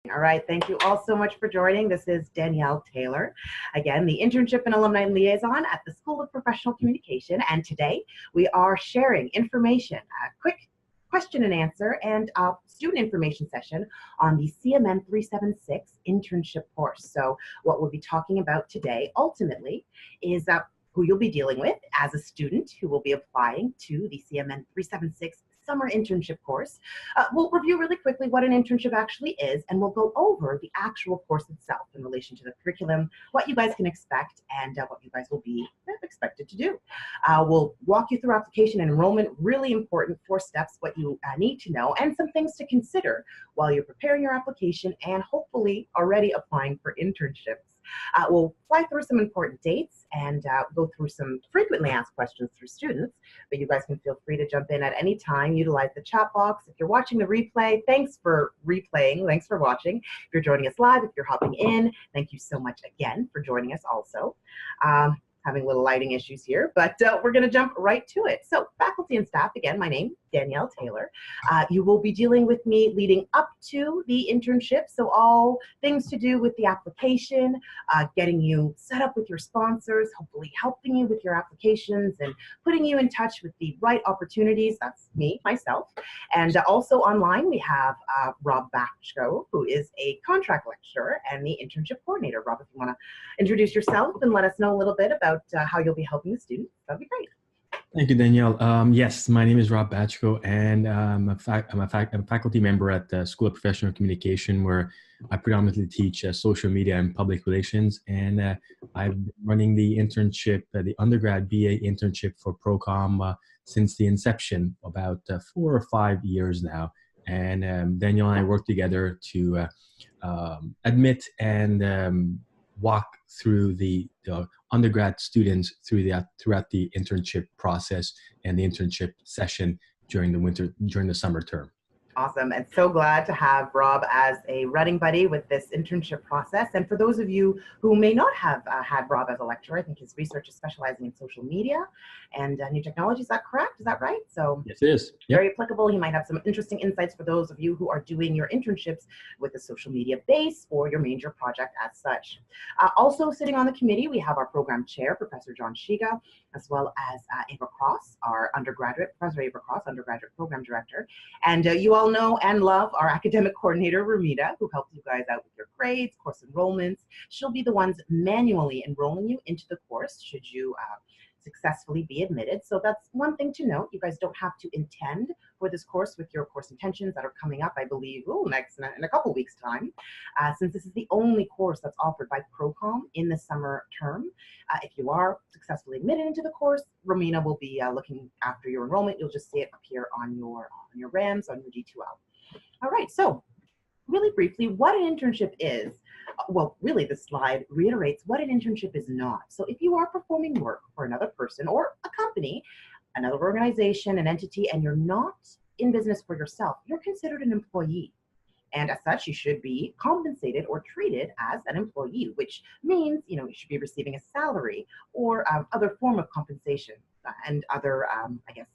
All right, thank you all so much for joining. This is Danielle Taylor, again, the Internship and Alumni Liaison at the School of Professional Communication. And today we are sharing information, a quick question and answer and student information session on the CMN 376 internship course. So what we'll be talking about today ultimately is who you'll be dealing with as a student who will be applying to the CMN 376 summer internship course. We'll review really quickly what an internship actually is, and we'll go over the actual course itself in relation to the curriculum, what you guys can expect, and what you guys will be expected to do. We'll walk you through application and enrollment, really important 4 steps, what you need to know, and some things to consider while you're preparing your application and hopefully already applying for internships. We'll fly through some important dates and go through some frequently asked questions through students, but you guys can feel free to jump in at any time, utilize the chat box. If you're watching the replay, thanks for replaying, thanks for watching. If you're joining us live, if you're hopping in, thank you so much again for joining us also. Having little lighting issues here, but we're going to jump right to it. So faculty and staff, again, my name, Danielle Taylor. You will be dealing with me leading up to the internship, so all things to do with the application, getting you set up with your sponsors, hopefully helping you with your applications and putting you in touch with the right opportunities. That's me, myself. And also online, we have Rob Batchko, who is a contract lecturer and the internship coordinator. Rob, if you want to introduce yourself and let us know a little bit about how you'll be helping the students, that'd be great. Thank you, Danielle. Yes, my name is Rob Batchko, and I'm a faculty member at the School of Professional Communication, where I predominantly teach social media and public relations. And I've been running the internship, the undergrad BA internship for ProCom since the inception, about 4 or 5 years now. And Danielle and I work together to admit and walk through the undergrad students throughout the internship process and the internship session during the summer term. Awesome, and so glad to have Rob as a running buddy with this internship process. And for those of you who may not have had Rob as a lecturer, I think his research is specializing in social media and new technology. Is that correct? Is that right? So yes, it is. Yep. Very applicable. He might have some interesting insights for those of you who are doing your internships with a social media base or your major project as such. Also sitting on the committee, we have our program chair, Professor John Shiga, as well as Ava Cross, our undergraduate, Professor Ava Cross, undergraduate program director. And you all know and love our academic coordinator, Ramita, who helps you guys out with your grades, course enrollments. She'll be the ones manually enrolling you into the course should you successfully be admitted. So that's one thing to note. You guys don't have to intend for this course with your course intentions that are coming up, I believe, in a couple weeks' time, since this is the only course that's offered by ProCom in the summer term. If you are successfully admitted into the course, Romina will be looking after your enrollment. You'll just see it appear on your RAMs, on your D2L. All right, so really briefly, what an internship is. Well, really, this slide reiterates what an internship is not. So if you are performing work for another person or a company, another organization, an entity, and you're not in business for yourself, you're considered an employee. And as such, you should be compensated or treated as an employee, which means, you should be receiving a salary or other form of compensation and other,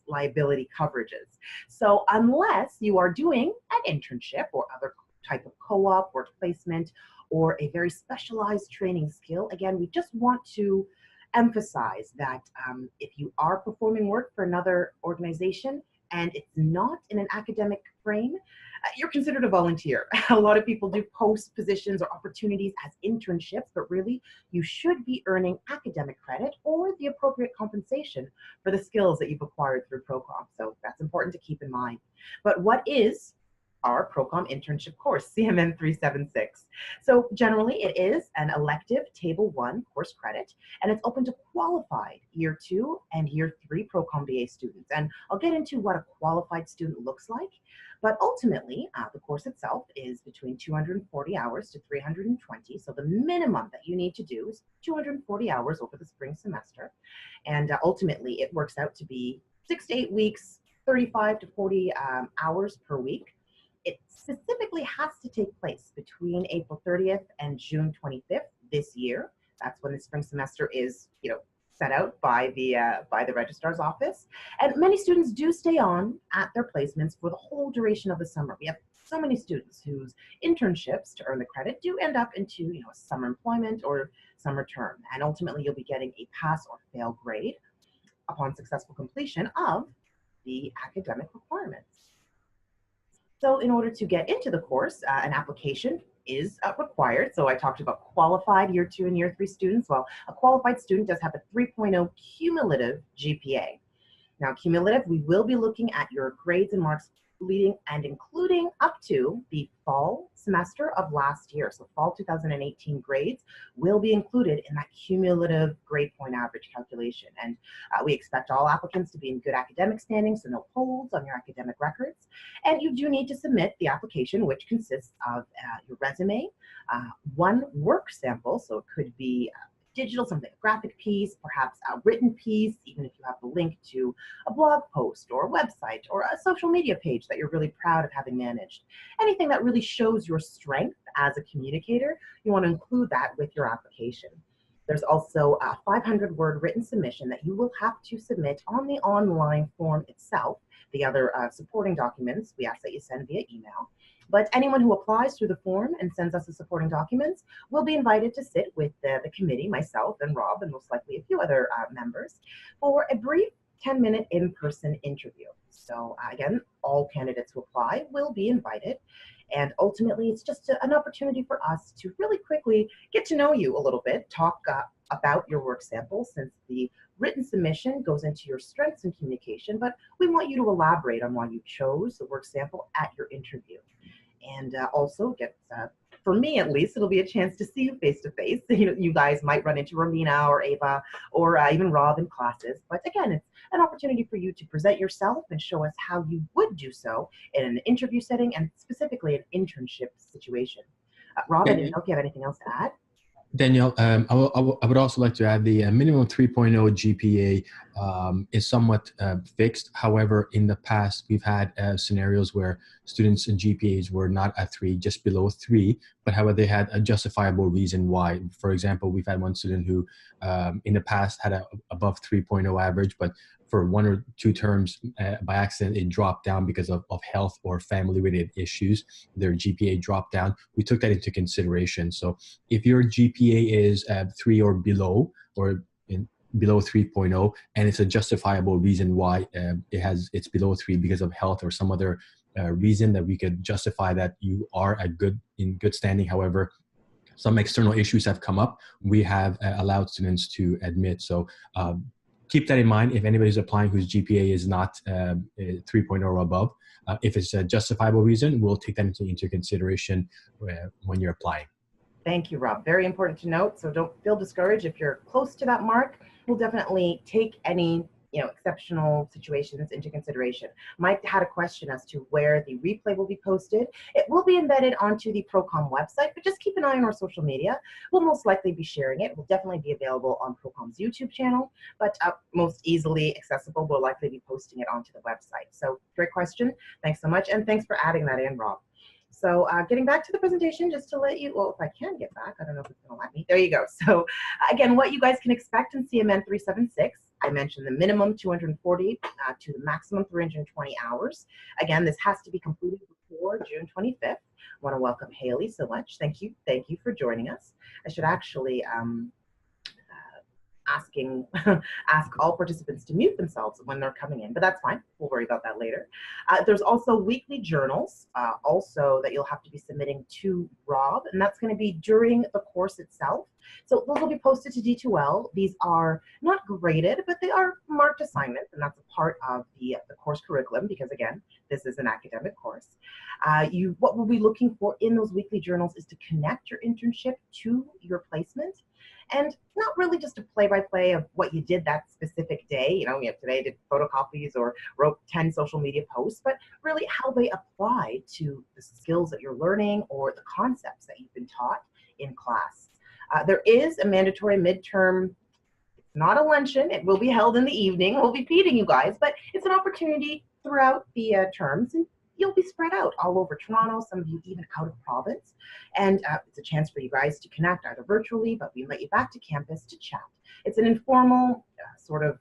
liability coverages. So unless you are doing an internship or other type of co-op, work placement, or a very specialized training skill, again, we just want to emphasize that if you are performing work for another organization and it's not in an academic frame, you're considered a volunteer. A lot of people do post positions or opportunities as internships, but really you should be earning academic credit or the appropriate compensation for the skills that you've acquired through ProCom. So that's important to keep in mind. But what is our ProCom internship course, CMN 376. So generally it is an elective Table 1 course credit, and it's open to qualified Year 2 and Year 3 ProCom BA students. And I'll get into what a qualified student looks like, but ultimately the course itself is between 240 hours to 320. So the minimum that you need to do is 240 hours over the spring semester. And ultimately it works out to be 6 to 8 weeks, 35 to 40 hours per week. It specifically has to take place between April 30th and June 25th this year. That's when the spring semester is, set out by the registrar's office. And many students do stay on at their placements for the whole duration of the summer. We have so many students whose internships to earn the credit do end up into, a summer employment or summer term. And ultimately, you'll be getting a pass or fail grade upon successful completion of the academic requirements. So in order to get into the course, an application is required. So I talked about qualified year 2 and year 3 students. Well, a qualified student does have a 3.0 cumulative GPA. Now, cumulative, we will be looking at your grades and marks leading and including up to the fall semester of last year. So fall 2018 grades will be included in that cumulative grade point average calculation. And we expect all applicants to be in good academic standing, so no holds on your academic records. And you do need to submit the application, which consists of your resume, one work sample, so it could be digital, something, a graphic piece, perhaps a written piece, even if you have the link to a blog post or a website or a social media page that you're really proud of having managed. Anything that really shows your strength as a communicator, you want to include that with your application. There's also a 500-word written submission that you will have to submit on the online form itself. The other supporting documents we ask that you send via email. But anyone who applies through the form and sends us the supporting documents will be invited to sit with the committee, myself and Rob, and most likely a few other members, for a brief 10-minute in-person interview. So again, all candidates who apply will be invited. And ultimately, it's just an opportunity for us to really quickly get to know you a little bit, talk about your work sample, since the written submission goes into your strengths in communication, but we want you to elaborate on why you chose the work sample at your interview. And also get, for me at least, it'll be a chance to see you face to face. You guys might run into Romina or Ava or even Rob in classes. But again, it's an opportunity for you to present yourself and show us how you would do so in an interview setting and specifically an internship situation. Rob, I didn't know if you have anything else to add. Danielle, I would also like to add the minimum 3.0 GPA is somewhat fixed. However, in the past, we've had scenarios where students in GPAs were not at 3, just below 3, but however, they had a justifiable reason why. For example, we've had one student who in the past had a above 3.0 average, but for 1 or 2 terms by accident, it dropped down because of health or family-related issues. Their GPA dropped down. We took that into consideration. So if your GPA is 3 or below, or below 3.0, and it's a justifiable reason why it's below 3 because of health or some other reason that we could justify that you are in good standing. However, some external issues have come up, we have allowed students to admit. So keep that in mind if anybody's applying whose GPA is not 3.0 or above. If it's a justifiable reason, we'll take that into consideration when you're applying. Thank you, Rob. Very important to note. So don't feel discouraged if you're close to that mark. We'll definitely take any exceptional situations into consideration. Mike had a question as to where the replay will be posted. It will be embedded onto the ProCom website, but just keep an eye on our social media. We'll most likely be sharing it. It will definitely be available on ProCom's YouTube channel, but most easily accessible, we'll likely be posting it onto the website. So great question. Thanks so much. And thanks for adding that in, Rob. So getting back to the presentation, just to let you, well, if I can get back, I don't know if it's going to let me. There you go. So again, what you guys can expect in CMN 376, I mentioned the minimum 240 to the maximum 320 hours. Again, this has to be completed before June 25th. I want to welcome Haley so much. Thank you for joining us. I should actually ask all participants to mute themselves when they're coming in, but that's fine. We'll worry about that later. There's also weekly journals also that you'll have to be submitting to Rob, and that's going to be during the course itself. So those will be posted to D2L. These are not graded, but they are marked assignments, and that's a part of the course curriculum because, again, this is an academic course. What we'll be looking for in those weekly journals is to connect your internship to your placement. And not really just a play-by-play of what you did that specific day. Today I did photocopies or wrote 10 social media posts, but really how they apply to the skills that you're learning or the concepts that you've been taught in class. There is a mandatory midterm. It's not a luncheon. It will be held in the evening. We'll be feeding you guys, but it's an opportunity throughout the terms. And you'll be spread out all over Toronto, some of you even out of province. And it's a chance for you guys to connect either virtually, but we invite you back to campus to chat. It's an informal sort of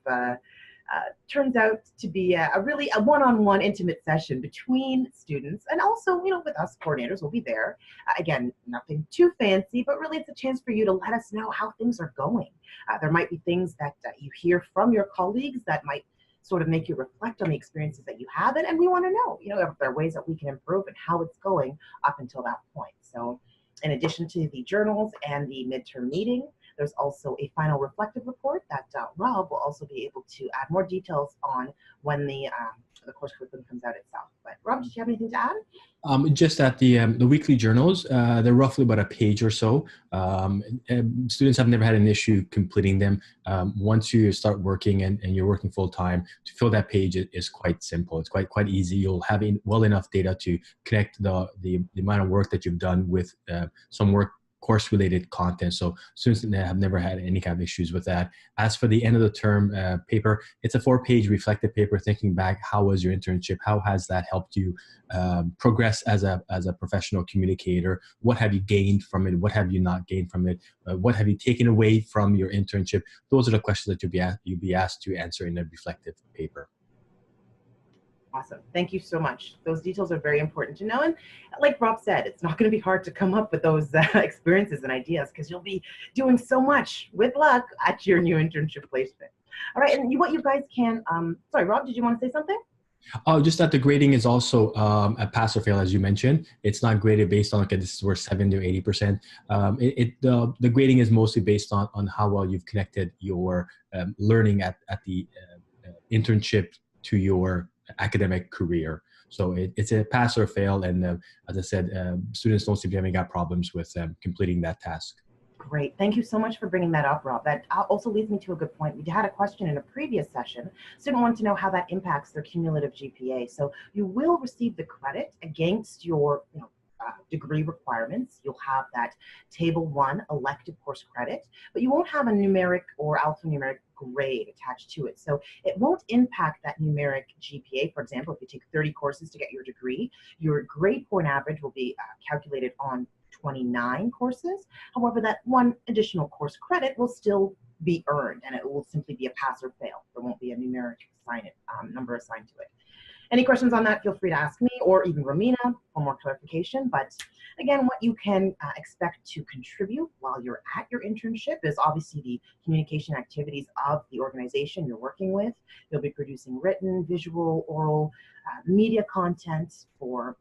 turns out to be a really a one-on-one intimate session between students, and also, with us coordinators, we'll be there. Again, nothing too fancy, but really it's a chance for you to let us know how things are going. There might be things that you hear from your colleagues that might sort of make you reflect on the experiences that you have, and we want to know, if there are ways that we can improve and how it's going up until that point. So in addition to the journals and the midterm meeting, there's also a final reflective report that Rob will also be able to add more details on when the course curriculum comes out itself. But Rob, did you have anything to add? Just that the weekly journals, they're roughly about a page or so. Students have never had an issue completing them. Once you start working and you're working full time, to fill that page is quite simple. It's quite easy. You'll have well enough data to connect the amount of work that you've done with some course related content. So students have never had any kind of issues with that. As for the end of the term paper, it's a 4-page reflective paper thinking back, how was your internship? How has that helped you progress as a professional communicator? What have you gained from it? What have you not gained from it? What have you taken away from your internship? Those are the questions that you'll be asked to answer in a reflective paper. Awesome. Thank you so much. Those details are very important to know. And like Rob said, it's not going to be hard to come up with those experiences and ideas, because you'll be doing so much with luck at your new internship placement. All right. And what you guys can, sorry, Rob, did you want to say something? Oh, just that the grading is also a pass or fail, as you mentioned. It's not graded based on, okay, this is worth 70 or 80%. The grading is mostly based on how well you've connected your learning at the internship to your academic career. So it's a pass or fail, and as I said, students don't seem to have any problems with completing that task. Great. Thank you so much for bringing that up, Rob. That also leads me to a good point. We had a question in a previous session. Student wanted to know how that impacts their cumulative GPA. So you will receive the credit against your degree requirements. You'll have that Table 1 elective course credit, but you won't have a numeric or alphanumeric grade attached to it. So it won't impact that numeric GPA. For example, if you take 30 courses to get your degree, your grade point average will be calculated on 29 courses. However, that one additional course credit will still be earned, and it will simply be a pass or fail. There won't be a numeric number assigned to it. Any questions on that, feel free to ask me or even Romina for more clarification. But again, what you can expect to contribute while you're at your internship is obviously the communication activities of the organization you're working with. You'll be producing written, visual, oral media content for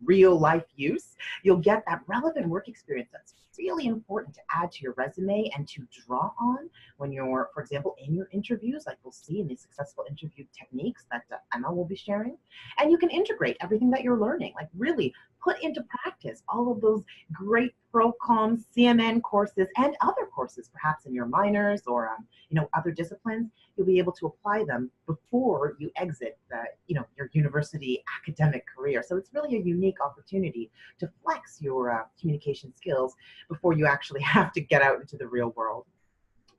real life use. You'll get that relevant work experience that's really important to add to your resume and to draw on when you're, for example, in your interviews, like we'll see in the successful interview techniques that Emma will be sharing. And you can integrate everything that you're learning, like really put into practice all of those great ProCom's, CMN courses and other courses, perhaps in your minors or other disciplines. You'll be able to apply them before you exit your university academic career. So it's really a unique opportunity to flex your communication skills before you actually have to get out into the real world.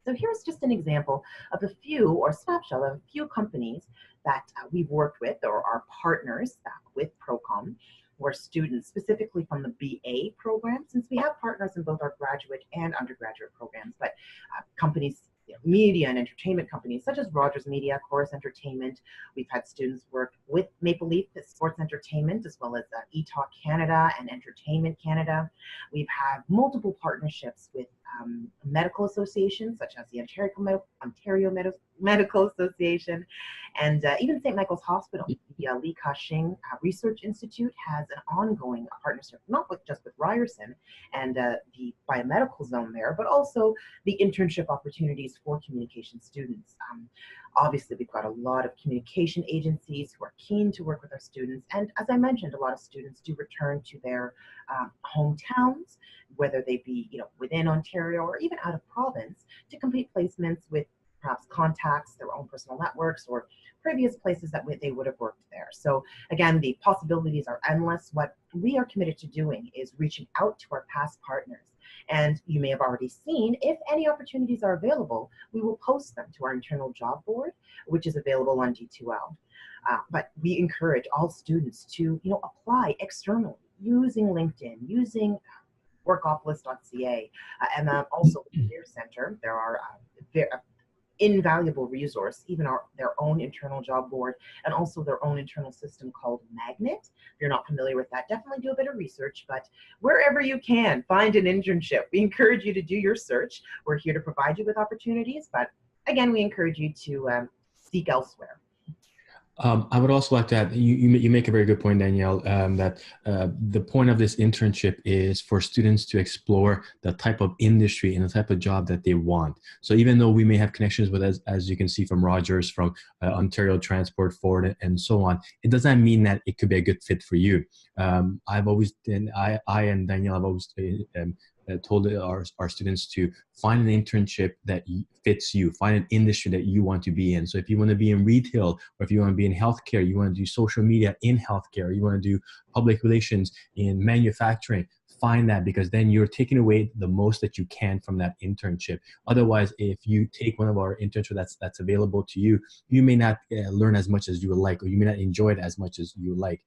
So here's just an example of a few, or snapshot of a few companies that we've worked with or are partners with ProCom, where students specifically from the BA program, since we have partners in both our graduate and undergraduate programs, but companies, media and entertainment companies such as Rogers Media, Chorus Entertainment. We've had students work with Maple Leaf Sports Entertainment, as well as eTalk Canada and Entertainment Canada. We've had multiple partnerships with medical associations such as the Ontario Medical Association, and even St. Michael's Hospital. The Li Ka-shing Research Institute has an ongoing partnership, not just with Ryerson and the biomedical zone there, but also the internship opportunities for communication students. Obviously, we've got a lot of communication agencies who are keen to work with our students. And as I mentioned, a lot of students do return to their hometowns, whether they be within Ontario or even out of province, to complete placements with perhaps contacts, their own personal networks, or previous places that they would have worked there. So again, the possibilities are endless. What we are committed to doing is reaching out to our past partners. And you may have already seen, if any opportunities are available, we will post them to our internal job board, which is available on D2L. But we encourage all students to apply externally using LinkedIn, using workopolis.ca, and also Career Center. There are invaluable resource, even their own internal job board, and also their own internal system called Magnet. If you're not familiar with that, definitely do a bit of research, but wherever you can, find an internship. We encourage you to do your search. We're here to provide you with opportunities, but again, we encourage you to seek elsewhere. I would also like to add, you make a very good point, Danielle, that the point of this internship is for students to explore the type of industry and the type of job that they want. So even though we may have connections with, as you can see from Rogers, from Ontario Transport, Ford, and so on, it doesn't mean that it could be a good fit for you. I've always, I and Danielle have always told our students to find an internship that fits you, find an industry that you want to be in. So if you want to be in retail, or if you want to be in healthcare, you want to do social media in healthcare, you want to do public relations in manufacturing, find that, because then you're taking away the most that you can from that internship. Otherwise, if you take one of our internships that's available to you, you may not learn as much as you would like, or you may not enjoy it as much as you would like.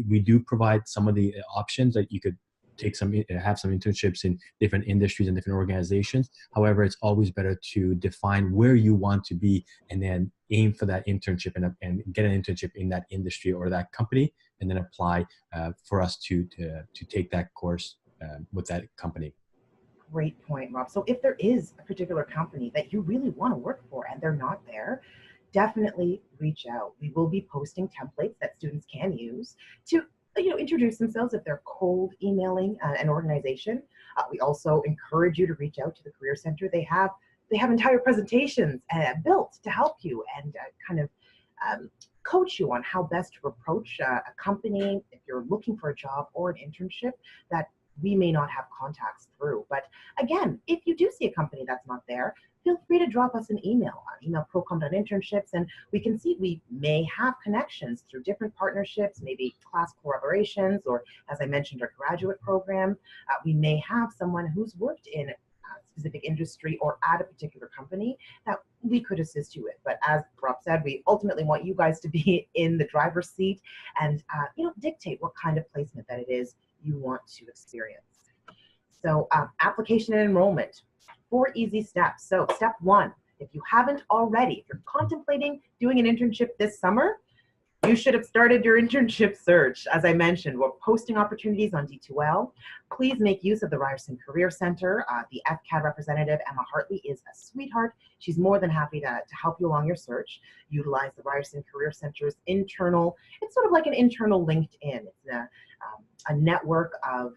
We do provide some of the options that you could have some internships in different industries and different organizations. However, it's always better to define where you want to be and then aim for that internship and get an internship in that industry or that company, and then apply for us to take that course with that company. Great point, Rob. So if there is a particular company that you really want to work for and they're not there, definitely reach out. We will be posting templates that students can use to introduce themselves if they're cold emailing an organization. We also encourage you to reach out to the Career Center. They have entire presentations built to help you and kind of coach you on how best to approach a company if you're looking for a job or an internship that we may not have contacts through. But again, if you do see a company that's not there, feel free to drop us an email on email ProCom.internships, and we can see we may have connections through different partnerships, maybe class collaborations, or as I mentioned, our graduate program. We may have someone who's worked in a specific industry or at a particular company that we could assist you with. But as Rob said, we ultimately want you guys to be in the driver's seat and dictate what kind of placement that it is you want to experience. So application and enrollment. 4 easy steps. So step 1, if you haven't already, if you're contemplating doing an internship this summer, you should have started your internship search. As I mentioned, we're posting opportunities on D2L. Please make use of the Ryerson Career Center. The FCAD representative, Emma Hartley, is a sweetheart. She's more than happy to help you along your search. Utilize the Ryerson Career Center's internal, it's sort of like an internal LinkedIn. It's a network of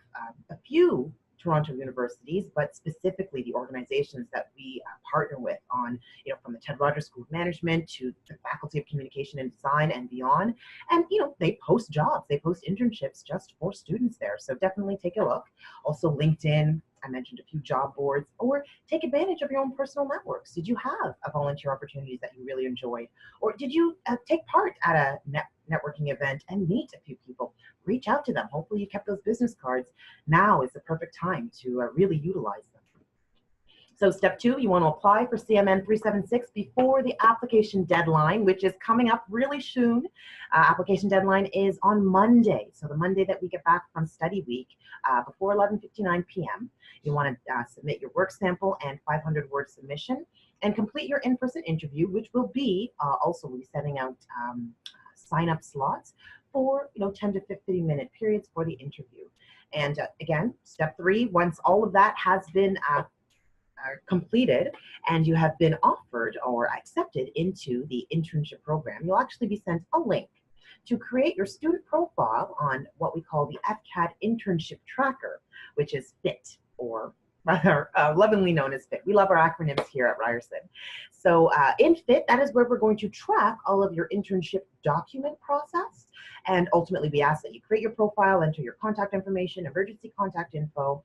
a few Toronto universities, but specifically the organizations that we partner with on, from the Ted Rogers School of Management to the Faculty of Communication and Design and beyond. And, they post jobs, they post internships just for students there. So definitely take a look. Also LinkedIn, I mentioned a few job boards, or take advantage of your own personal networks. Did you have a volunteer opportunities that you really enjoyed? Or did you take part at a networking event and meet a few people? Reach out to them. Hopefully you kept those business cards. Now is the perfect time to really utilize them. So step 2, you want to apply for CMN 376 before the application deadline, which is coming up really soon. Application deadline is on Monday. So the Monday that we get back from study week before 11:59 p.m. You want to submit your work sample and 500-word submission and complete your in-person interview, which will be also we'll be setting out sign-up slots for 10 to 15-minute periods for the interview. And again, step 3, once all of that has been completed and you have been offered or accepted into the internship program, you'll actually be sent a link to create your student profile on what we call the FCAD Internship Tracker, which is FIT, or rather lovingly known as FIT. We love our acronyms here at Ryerson. So in FIT, that is where we're going to track all of your internship document process. And ultimately, we ask that you create your profile, enter your contact information, emergency contact info.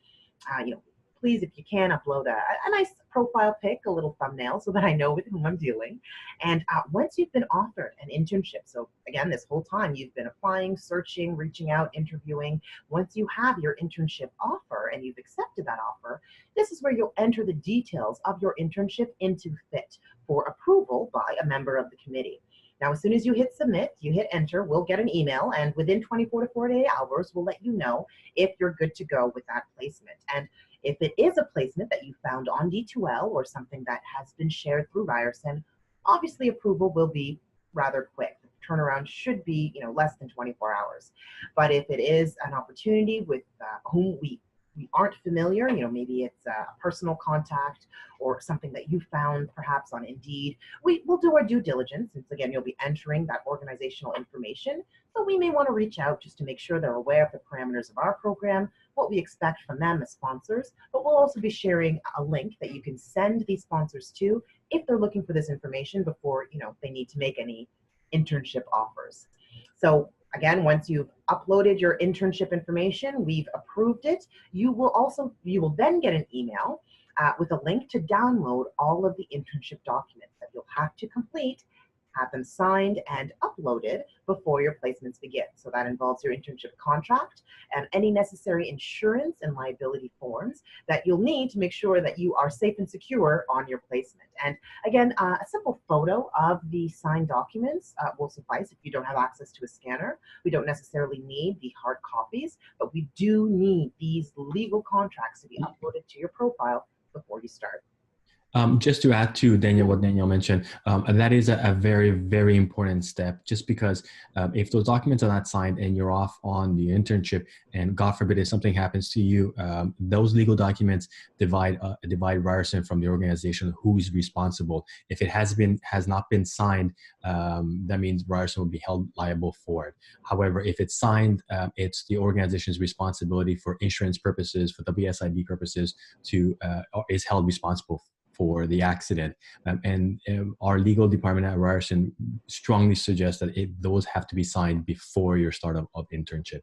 Please, if you can, upload a nice profile pic, a little thumbnail, so that I know with whom I'm dealing. And once you've been offered an internship, so again, this whole time you've been applying, searching, reaching out, interviewing. Once you have your internship offer and you've accepted that offer, this is where you'll enter the details of your internship into FIT for approval by a member of the committee. Now, as soon as you hit submit, you hit enter, we'll get an email, and within 24 to 48 hours, we'll let you know if you're good to go with that placement. And If it is a placement that you found on D2L or something that has been shared through Ryerson, obviously approval will be rather quick. The turnaround should be, less than 24 hours. But if it is an opportunity with whom we aren't familiar, maybe it's a personal contact or something that you found perhaps on Indeed, we will do our due diligence, since again, you'll be entering that organizational information. So we may want to reach out just to make sure they're aware of the parameters of our program, what we expect from them as sponsors, but we'll also be sharing a link that you can send these sponsors to if they're looking for this information before, they need to make any internship offers. So again, once you've uploaded your internship information, we've approved it, you will then get an email with a link to download all of the internship documents that you'll have to complete, have them signed and uploaded before your placements begin. So that involves your internship contract and any necessary insurance and liability forms that you'll need to make sure that you are safe and secure on your placement. And again, a simple photo of the signed documents will suffice if you don't have access to a scanner. We don't necessarily need the hard copies, but we do need these legal contracts to be uploaded to your profile before you start. Just to add to what Danielle mentioned, that is a very, very important step, just because if those documents are not signed and you're off on the internship, and God forbid if something happens to you, those legal documents divide Ryerson from the organization who's responsible. If it has not been signed, that means Ryerson will be held liable for it. However, if it's signed, it's the organization's responsibility for insurance purposes, for WSIB purposes, is held responsible for the accident. And our legal department at Ryerson strongly suggests that those have to be signed before your start of internship.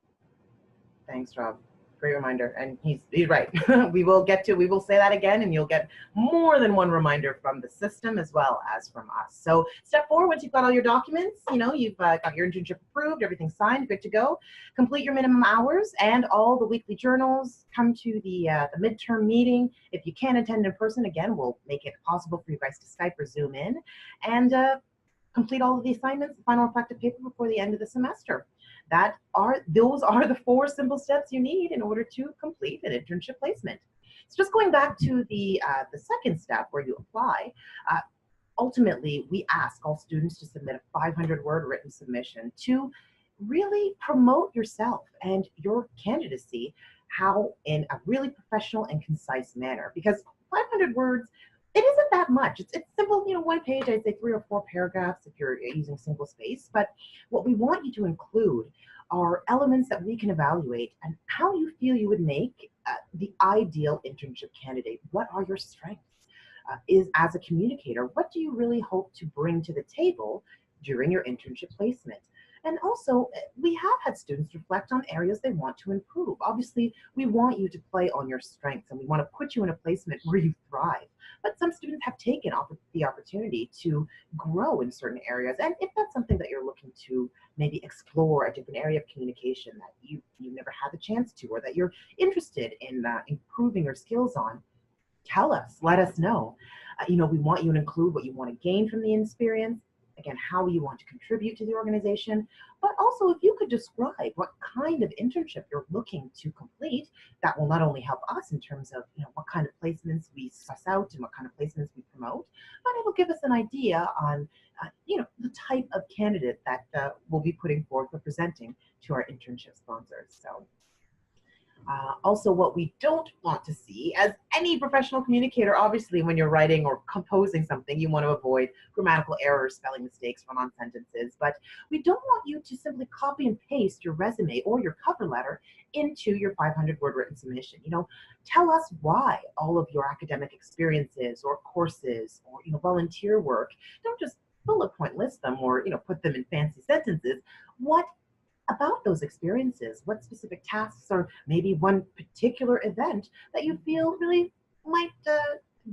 Thanks, Rob. Great reminder. And he's right. we will say that again, and you'll get more than one reminder from the system as well as from us. So step 4, once you've got all your documents, you've got your internship approved, everything's signed, good to go. Complete your minimum hours and all the weekly journals. Come to the midterm meeting. If you can't attend in person, again, we'll make it possible for you guys to Skype or Zoom in, and complete all of the assignments, the final reflective paper before the end of the semester. Those are the 4 simple steps you need in order to complete an internship placement. So just going back to the second step where you apply, ultimately we ask all students to submit a 500-word written submission to really promote yourself and your candidacy, how in a really professional and concise manner, because 500 words, it isn't that much. It's simple, 1 page, I'd say 3 or 4 paragraphs if you're using single space. But what we want you to include are elements that we can evaluate and how you feel you would make the ideal internship candidate. What are your strengths? As a communicator, what do you really hope to bring to the table during your internship placement? And also, we have had students reflect on areas they want to improve. Obviously, we want you to play on your strengths, and we want to put you in a placement where you thrive. But some students have taken the opportunity to grow in certain areas. And if that's something that you're looking to maybe explore, a different area of communication that you never had the chance to, or that you're interested in improving your skills on, tell us, let us know. We want you to include what you want to gain from the experience, again, how you want to contribute to the organization, but also if you could describe what kind of internship you're looking to complete, that will not only help us in terms of what kind of placements we suss out and what kind of placements we promote, but it will give us an idea on the type of candidate that we'll be putting forth or presenting to our internship sponsors. So. Also, what we don't want to see, as any professional communicator, obviously when you're writing or composing something, you want to avoid grammatical errors, spelling mistakes, run-on sentences, but we don't want you to simply copy and paste your resume or your cover letter into your 500-word written submission. Tell us why all of your academic experiences or courses or volunteer work. Don't just bullet point list them or put them in fancy sentences. What about those experiences? What specific tasks or maybe one particular event that you feel really might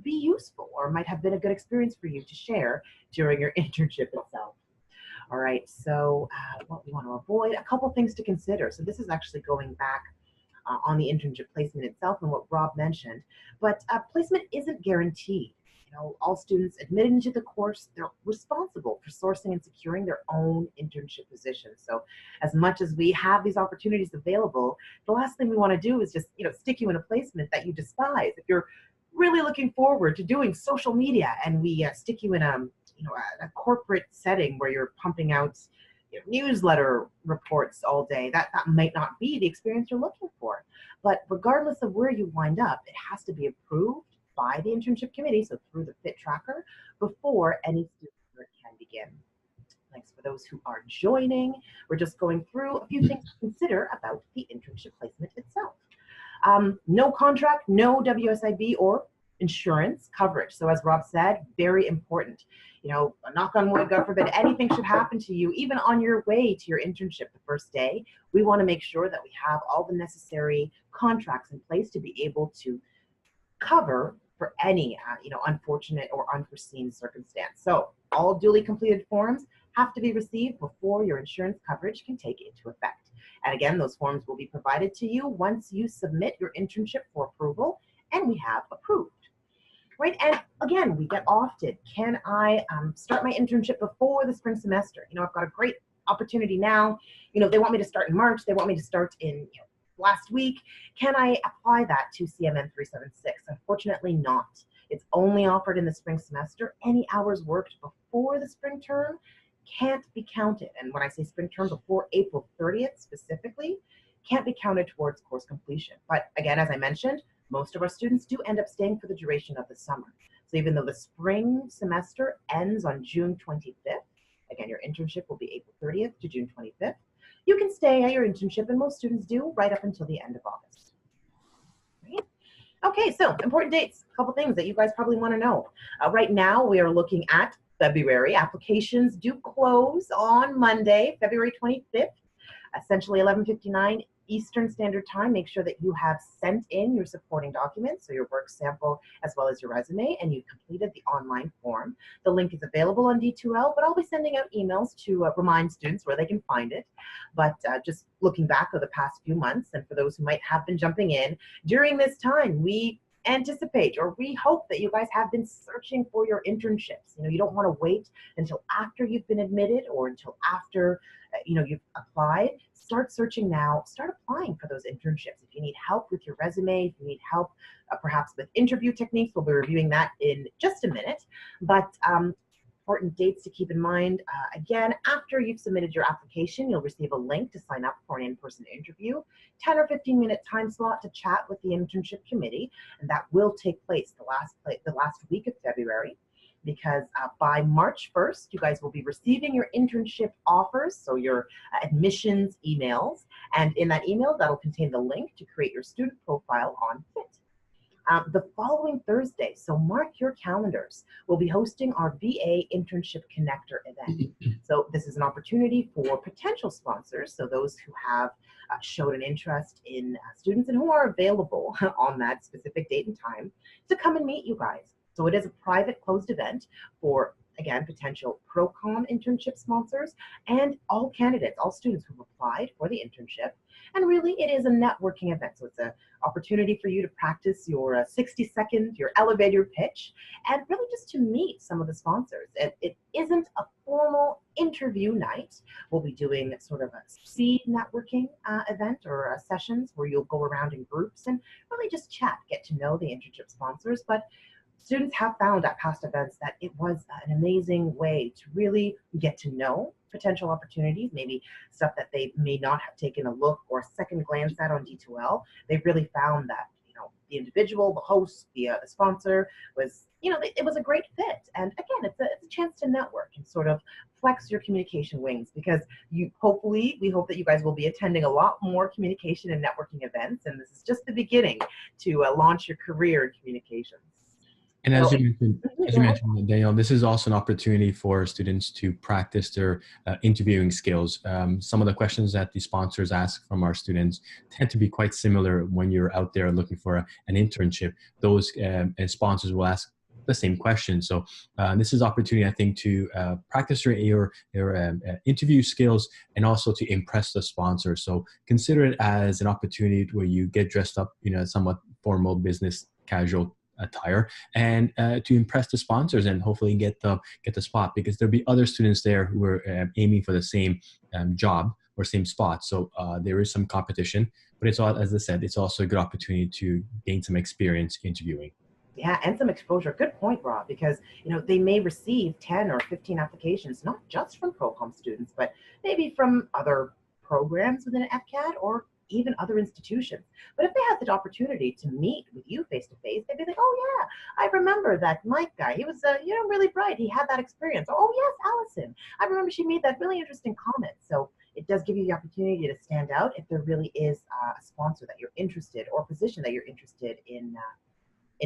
be useful or might have been a good experience for you to share during your internship itself? All right, so what we want to avoid, a couple things to consider. So this is actually going back on the internship placement itself and what Rob mentioned, but placement isn't guaranteed. all students admitted into the course, they're responsible for sourcing and securing their own internship positions. So as much as we have these opportunities available, the last thing we want to do is just, stick you in a placement that you despise. If you're really looking forward to doing social media and we stick you in a corporate setting where you're pumping out newsletter reports all day, that might not be the experience you're looking for. But regardless of where you wind up, it has to be approved by the internship committee, so through the fit tracker, before any student work can begin. Thanks for those who are joining. We're just going through a few things to consider about the internship placement itself. No contract, no WSIB or insurance coverage. So as Rob said, very important. Knock on wood, God forbid, anything should happen to you, even on your way to your internship the first day, we want to make sure that we have all the necessary contracts in place to be able to cover for any, unfortunate or unforeseen circumstance. So all duly completed forms have to be received before your insurance coverage can take into effect. And again, those forms will be provided to you once you submit your internship for approval, and we have approved. Right, and again, we get often, can I start my internship before the spring semester? I've got a great opportunity now. They want me to start in March. They want me to start in last week. Can I apply that to CMN 376? Unfortunately not. It's only offered in the spring semester. Any hours worked before the spring term can't be counted. And when I say spring term, before April 30th specifically, can't be counted towards course completion. But again, as I mentioned, most of our students do end up staying for the duration of the summer. So even though the spring semester ends on June 25th, again, your internship will be April 30th to June 25th, you can stay at your internship, and most students do, right up until the end of August. Right? Okay, so important dates, a couple things that you guys probably want to know. Right now, we are looking at February. Applications do close on Monday, February 25th, essentially 11:59 Eastern Standard Time. Make sure that you have sent in your supporting documents, so your work sample as well as your resume, and you completed the online form. The link is available on D2L, but I'll be sending out emails to remind students where they can find it. But just looking back over the past few months, and for those who might have been jumping in, during this time, we anticipate or we hope that you guys have been searching for your internships. You don't want to wait until after you've been admitted or until after you've applied. Start searching now. Start applying for those internships. If you need help with your resume, if you need help perhaps with interview techniques, we'll be reviewing that in just a minute. But important dates to keep in mind. Again, after you've submitted your application, you'll receive a link to sign up for an in-person interview, 10 or 15-minute time slot to chat with the internship committee, and that will take place the last week of February. Because by March 1st, you guys will be receiving your internship offers, so your admissions emails. And in that email, that'll contain the link to create your student profile on FIT. The following Thursday, so mark your calendars, we'll be hosting our VA Internship Connector event. So this is an opportunity for potential sponsors, so those who have showed an interest in students and who are available on that specific date and time, to come and meet you guys. So it is a private closed event for, again, potential ProCom internship sponsors and all candidates, all students who've applied for the internship. And really, it is a networking event. So it's an opportunity for you to practice your 60-second, your elevator pitch, and really just to meet some of the sponsors. It isn't a formal interview night. We'll be doing sort of a seed networking event or sessions where you'll go around in groups and really just chat, get to know the internship sponsors. But students have found at past events that it was an amazing way to really get to know potential opportunities, maybe stuff that they may not have taken a look or a second glance at on D2L. They really found that, the individual, the host, the sponsor was, it was a great fit. And again, it's a chance to network and sort of flex your communication wings, because we hope that you guys will be attending a lot more communication and networking events. And this is just the beginning to launch your career in communications. And as you mentioned, Daniel, this is also an opportunity for students to practice their interviewing skills. Some of the questions that the sponsors ask from our students tend to be quite similar when you're out there looking for an internship. Those sponsors will ask the same question. So this is opportunity, I think, to practice your interview skills and also to impress the sponsor. So consider it as an opportunity where you get dressed up, somewhat formal, business casual attire, and to impress the sponsors and hopefully get the spot, because there'll be other students there who are aiming for the same job or same spot. So there is some competition, but it's all, as I said, it's also a good opportunity to gain some experience interviewing. Yeah, and some exposure. Good point, Rob, because they may receive 10 or 15 applications, not just from ProCom students, but maybe from other programs within FCAT or even other institutions. But if they had the opportunity to meet with you face to face, they'd be like, oh yeah, I remember that Mike guy. He was really bright. He had that experience. Or, oh yes, Allison. I remember she made that really interesting comment. So it does give you the opportunity to stand out if there really is a sponsor that you're interested, or a position that you're interested in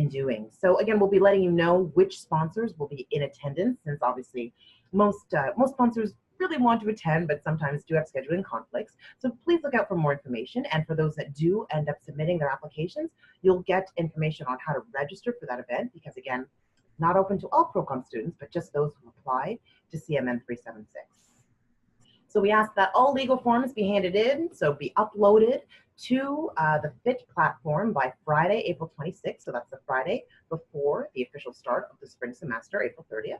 doing. So again, we'll be letting you know which sponsors will be in attendance, since obviously most sponsors really want to attend, but sometimes do have scheduling conflicts. So please look out for more information. And for those that do end up submitting their applications, you'll get information on how to register for that event, because again, not open to all ProCom students, but just those who apply to CMN 376. So we ask that all legal forms be handed in, so be uploaded to the FIT platform by Friday, April 26th. So that's the Friday before the official start of the spring semester, April 30th.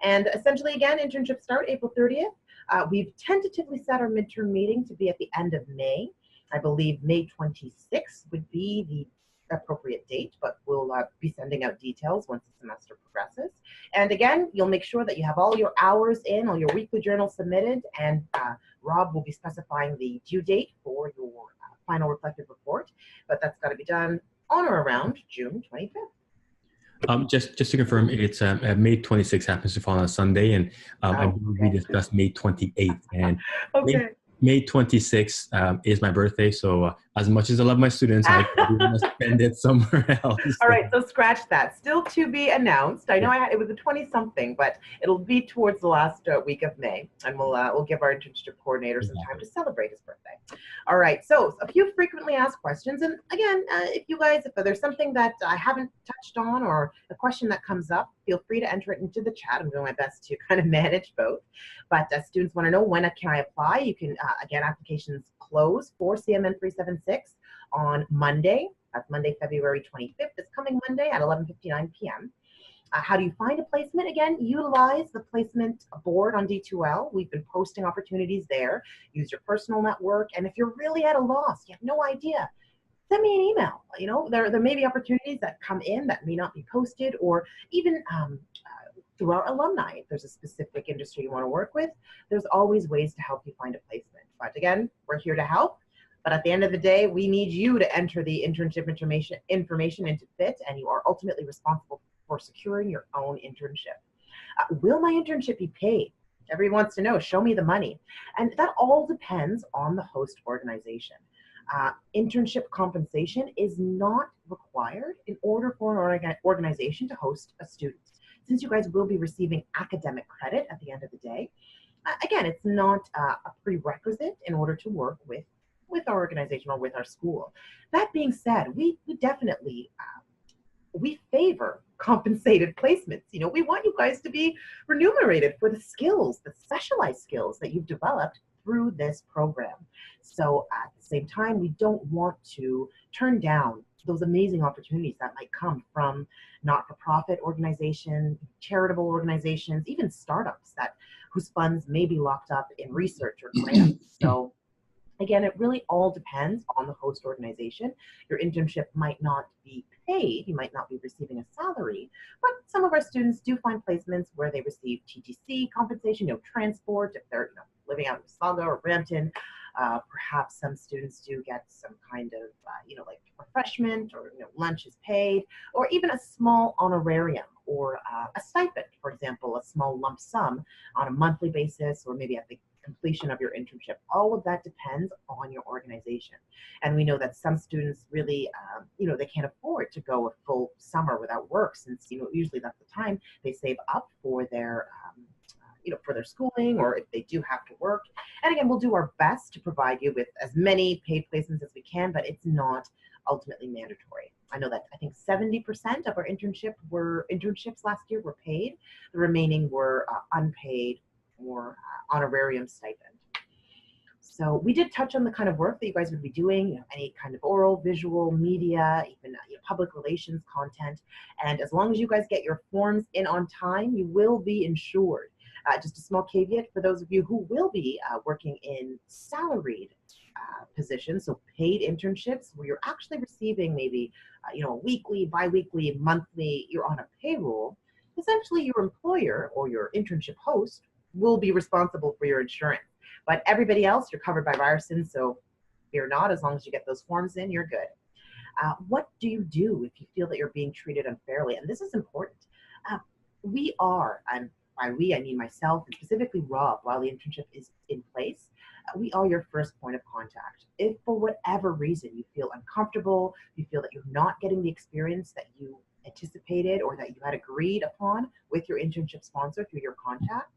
And essentially, again, internships start April 30th. We've tentatively set our midterm meeting to be at the end of May. I believe May 26th would be the appropriate date, but we'll be sending out details once the semester progresses. And again, you'll make sure that you have all your hours in, all your weekly journals submitted, and Rob will be specifying the due date for your final reflective report, but that's got to be done on or around June 25th. Just to confirm, it's May 26th happens to fall on a Sunday, and I believe we discussed May 28th, and okay. May 26th is my birthday, so as much as I love my students, I must spend it somewhere else. All right, so scratch that. Still to be announced. I know it was a 20-something, but it'll be towards the last week of May, and we'll give our internship coordinator some time to celebrate his birthday. All right, so a few frequently asked questions, and again, if there's something that I haven't touched on or a question that comes up, feel free to enter it into the chat. I'm doing my best to kind of manage both. But students want to know, when can I apply? You can, again, applications close for CMN 376 on Monday. That's Monday, February 25th. This coming Monday at 11:59 p.m. How do you find a placement? Again, utilize the placement board on D2L. We've been posting opportunities there. Use your personal network. And if you're really at a loss, you have no idea, send me an email. There may be opportunities that come in that may not be posted, or even through our alumni. If there's a specific industry you want to work with, there's always ways to help you find a placement. But again, we're here to help. But at the end of the day, we need you to enter the internship information into FIT, and you are ultimately responsible for securing your own internship. Will my internship be paid? Everyone wants to know, show me the money. And that all depends on the host organization. Internship compensation is not required in order for an organization to host a student. Since you guys will be receiving academic credit at the end of the day, again, it's not a prerequisite in order to work with our organization or with our school. That being said, we definitely we favor compensated placements. We want you guys to be remunerated for the skills, the specialized skills that you've developed through this program. So at the same time, we don't want to turn down those amazing opportunities that might come from not-for-profit organizations, charitable organizations, even startups whose funds may be locked up in research or grants. So again, it really all depends on the host organization. Your internship might not be paid, you might not be receiving a salary, but some of our students do find placements where they receive TTC compensation, transport, if they're living out in Mississauga or Brampton. Perhaps some students do get some kind of, like refreshment, or lunch is paid, or even a small honorarium or a stipend, for example, a small lump sum on a monthly basis, or maybe at the completion of your internship. All of that depends on your organization. And we know that some students really, they can't afford to go a full summer without work, since, usually that's the time they save up for their for their schooling, or if they do have to work. And again, we'll do our best to provide you with as many paid placements as we can, but it's not ultimately mandatory. I know that I think 70% of our internships last year were paid. The remaining were unpaid or honorarium stipend. So we did touch on the kind of work that you guys would be doing, any kind of oral, visual, media, even public relations content. And as long as you guys get your forms in on time, you will be insured. Just a small caveat for those of you who will be working in salaried positions, so paid internships, where you're actually receiving maybe weekly, bi-weekly, monthly, you're on a payroll. Essentially, your employer or your internship host will be responsible for your insurance. But everybody else, you're covered by Ryerson, so fear not. As long as you get those forms in, you're good. What do you do if you feel that you're being treated unfairly? And this is important. We are, and by we, I mean myself, and specifically Rob, while the internship is in place, we are your first point of contact. If for whatever reason you feel uncomfortable, you feel that you're not getting the experience that you anticipated or that you had agreed upon with your internship sponsor through your contract,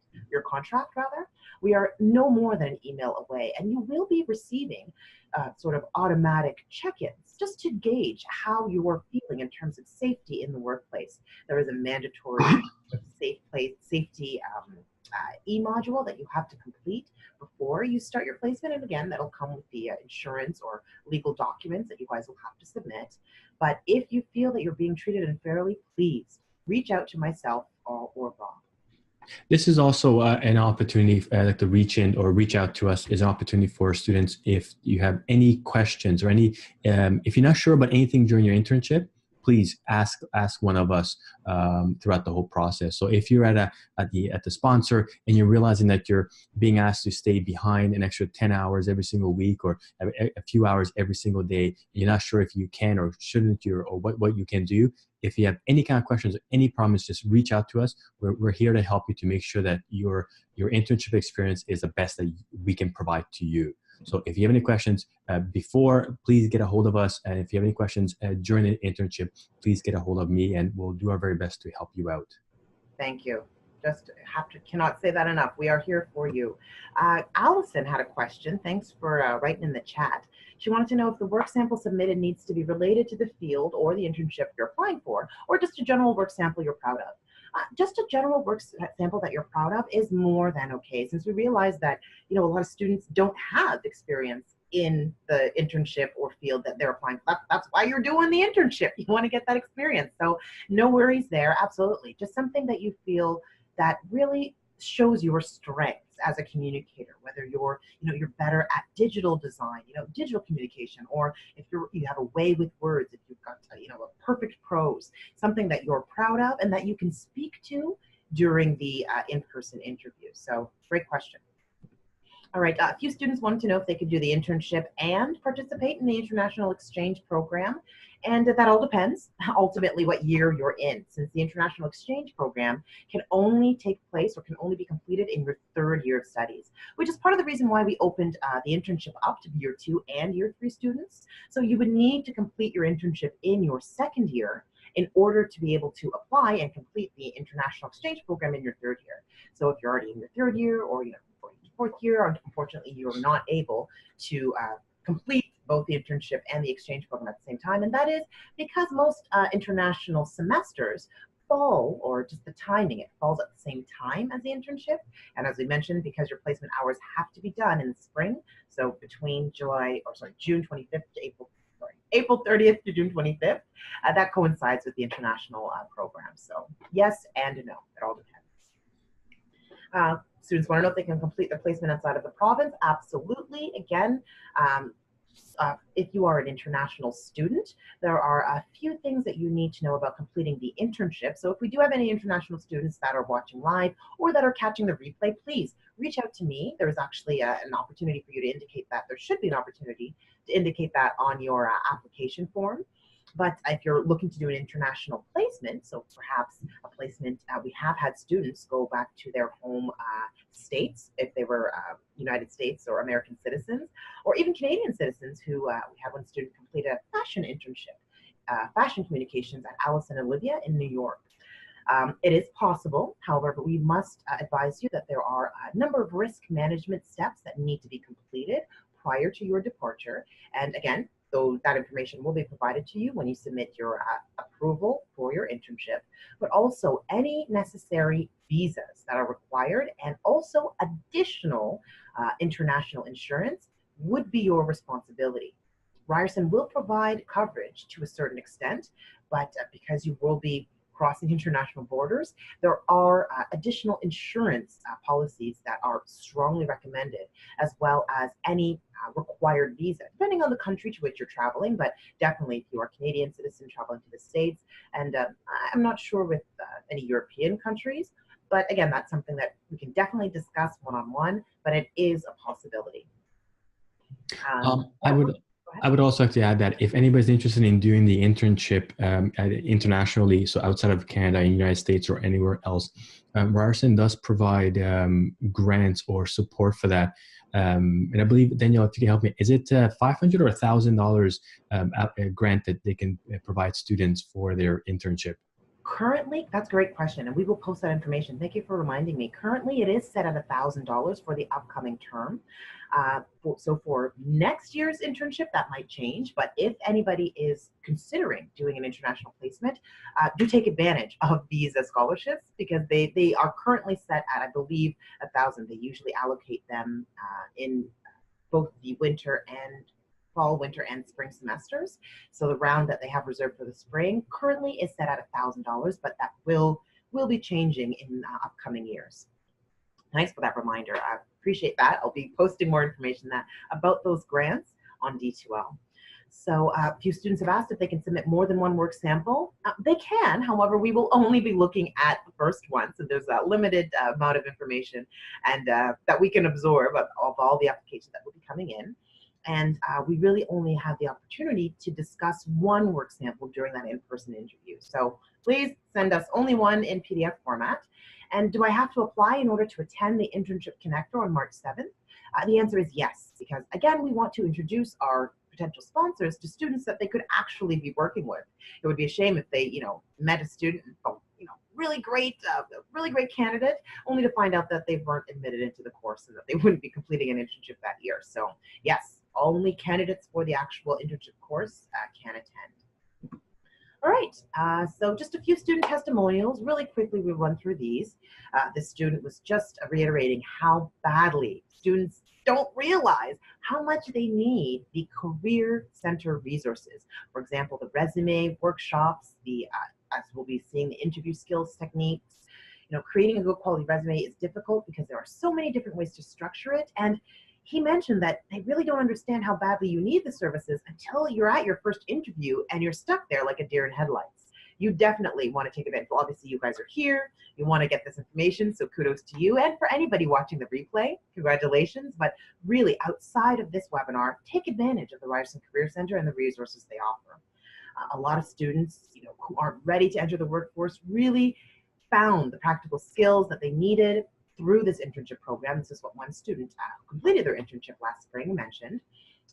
we are no more than an email away, and you will be receiving sort of automatic check-ins just to gauge how you are feeling in terms of safety in the workplace. There is a mandatory safety e-module that you have to complete before you start your placement, and again, that'll come with the insurance or legal documents that you guys will have to submit. But if you feel that you're being treated unfairly, please reach out to myself or Rob. This is also an opportunity like to reach in or reach out to us is an opportunity for students. If you have any questions or any, if you're not sure about anything during your internship, please ask one of us throughout the whole process. So if you're at the sponsor and you're realizing that you're being asked to stay behind an extra 10 hours every single week or a few hours every single day, and you're not sure if you can or shouldn't you or what you can do, if you have any kind of questions or any problems, just reach out to us. We're here to help you to make sure that your internship experience is the best that we can provide to you. So if you have any questions before, please get a hold of us. And if you have any questions during the internship, please get a hold of me and we'll do our very best to help you out. Thank you. Cannot say that enough. We are here for you. Allison had a question. Thanks for writing in the chat. She wanted to know if the work sample submitted needs to be related to the field or the internship you're applying for, or just a general work sample you're proud of. Just a general work sample that you're proud of is more than okay, since we realize that a lot of students don't have experience in the internship or field that they're applying for. That's why you're doing the internship. You want to get that experience. So no worries there. Absolutely. Just something that you feel that really shows your strengths as a communicator, whether you're better at digital design, digital communication, or if you have a way with words, if you've got a perfect prose, something that you're proud of and that you can speak to during the in-person interview. So great question. All right, a few students wanted to know if they could do the internship and participate in the international exchange program. And that all depends, ultimately, what year you're in, since the international exchange program can only take place or can only be completed in your third year of studies, which is part of the reason why we opened the internship up to year 2 and year 3 students. So you would need to complete your internship in your second year in order to be able to apply and complete the international exchange program in your third year. So if you're already in your third year or fourth year, unfortunately, you're not able to complete both the internship and the exchange program at the same time. And that is because most international semesters fall, or just the timing, it falls at the same time as the internship. And as we mentioned, because your placement hours have to be done in the spring, so between June 25th to April 30th to June 25th, that coincides with the international program. So yes and no, it all depends. Students want to know if they can complete their placement outside of the province. Absolutely. Again, if you are an international student, there are a few things that you need to know about completing the internship. So if we do have any international students that are watching live or that are catching the replay, please reach out to me. There is actually an opportunity for you to indicate that. There should be an opportunity to indicate that on your application form. But if you're looking to do an international placement, so perhaps a placement, we have had students go back to their home states if they were United States or American citizens, or even Canadian citizens who we had one student complete a fashion internship, fashion communications at Allison Olivia in New York. It is possible, however, we must advise you that there are a number of risk management steps that need to be completed prior to your departure. And again, so that information will be provided to you when you submit your approval for your internship, but also any necessary visas that are required and also additional international insurance would be your responsibility. Ryerson will provide coverage to a certain extent, but because you will be crossing international borders, there are additional insurance policies that are strongly recommended, as well as any required visa, depending on the country to which you're traveling, but definitely if you are a Canadian citizen traveling to the States. And I'm not sure with any European countries, but again, that's something that we can definitely discuss one-on-one, but it is a possibility. I would also like to add that if anybody's interested in doing the internship internationally, so outside of Canada, in the United States, or anywhere else, Ryerson does provide grants or support for that. And I believe, Danielle, if you can help me, is it $500 or $1,000 a grant that they can provide students for their internship? Currently, that's a great question, and we will post that information. Thank you for reminding me. Currently, it is set at $1,000 for the upcoming term. So for next year's internship, that might change, but if anybody is considering doing an international placement, do take advantage of these scholarships, because they are currently set at, I believe, $1,000. They usually allocate them in both the fall, winter, and spring semesters. So the round that they have reserved for the spring currently is set at $1,000, but that will be changing in upcoming years. Thanks for that reminder. I appreciate that. I'll be posting more information about those grants on D2L. So a few students have asked if they can submit more than one work sample. They can, however, we will only be looking at the first one. So there's a limited amount of information and that we can absorb of all the applications that will be coming in. And we really only have the opportunity to discuss one work sample during that in-person interview. So please send us only one in PDF format. And do I have to apply in order to attend the Internship Connector on March 7th? The answer is yes, because again, we want to introduce our potential sponsors to students that they could actually be working with. It would be a shame if they, met a student, really great candidate, only to find out that they weren't admitted into the course and that they wouldn't be completing an internship that year. So yes, only candidates for the actual internship course can attend. All right, so just a few student testimonials. Really quickly, we'll run through these. This student was just reiterating how badly students don't realize how much they need the career center resources. For example, the resume workshops, as we'll be seeing, the interview skills techniques. Creating a good quality resume is difficult because there are so many different ways to structure it. And he mentioned that they really don't understand how badly you need the services until you're at your first interview and you're stuck there like a deer in headlights. You definitely want to take advantage. Well, obviously, you guys are here. You want to get this information, so kudos to you. And for anybody watching the replay, congratulations. But really, outside of this webinar, take advantage of the Ryerson Career Center and the resources they offer. A lot of students, who aren't ready to enter the workforce really found the practical skills that they needed through this internship program. This is what one student who completed their internship last spring mentioned,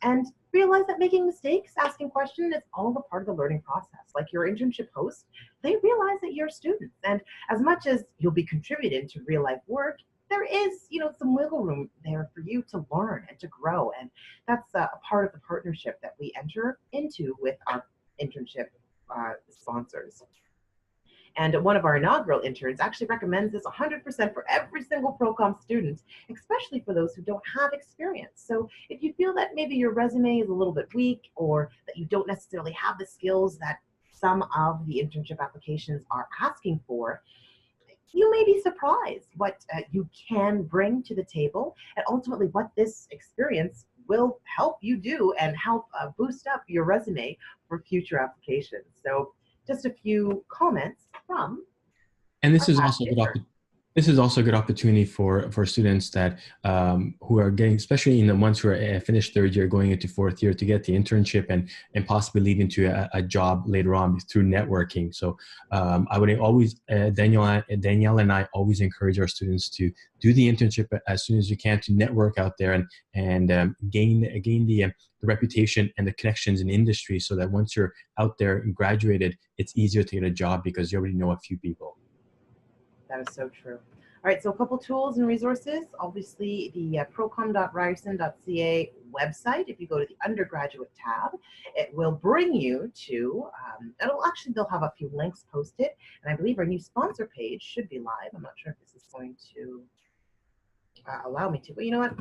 and realized that making mistakes, asking questions, is all a part of the learning process. Like your internship host, they realize that you're students, and as much as you'll be contributing to real life work, there is, some wiggle room there for you to learn and to grow, and that's a part of the partnership that we enter into with our internship sponsors. And one of our inaugural interns actually recommends this 100% for every single ProCom student, especially for those who don't have experience. So if you feel that maybe your resume is a little bit weak, or that you don't necessarily have the skills that some of the internship applications are asking for, you may be surprised what you can bring to the table, and ultimately what this experience will help you do and help boost up your resume for future applications. So just a few comments from. And this is also a good opportunity for students that who are getting, especially in the ones who are finished third year going into fourth year, to get the internship and possibly lead into a job later on through networking. So I would always, Danielle and I always encourage our students to do the internship as soon as you can, to network out there and gain the reputation and the connections in industry, so that once you're out there and graduated, it's easier to get a job because you already know a few people. That is so true. All right, so a couple tools and resources. Obviously, the procom.ryerson.ca website. If you go to the undergraduate tab, it will bring you to, they'll have a few links posted. And I believe our new sponsor page should be live. I'm not sure if this is going to allow me to, but you know what?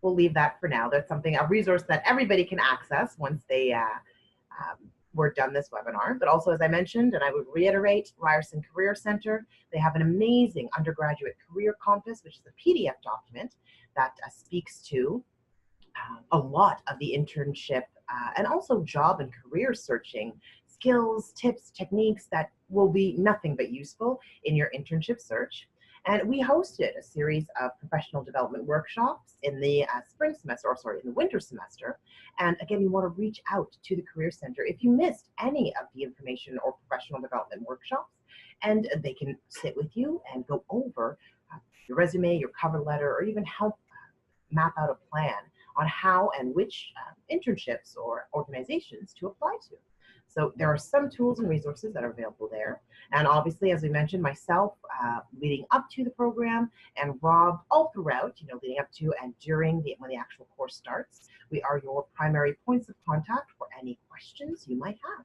we'll leave that for now. That's something, a resource that everybody can access once they we're done this webinar. But also, as I mentioned, and I would reiterate, Ryerson Career Center, they have an amazing undergraduate career compass, which is a PDF document that speaks to a lot of the internship and also job and career searching skills, tips, techniques that will be nothing but useful in your internship search. And we hosted a series of professional development workshops in the spring semester, or sorry, in the winter semester. And again, you want to reach out to the Career Center if you missed any of the information or professional development workshops, and they can sit with you and go over your resume, your cover letter, or even help map out a plan on how and which internships or organizations to apply to. So there are some tools and resources that are available there. And obviously, as we mentioned, myself leading up to the program, and Rob all throughout, leading up to and during when the actual course starts, we are your primary points of contact for any questions you might have.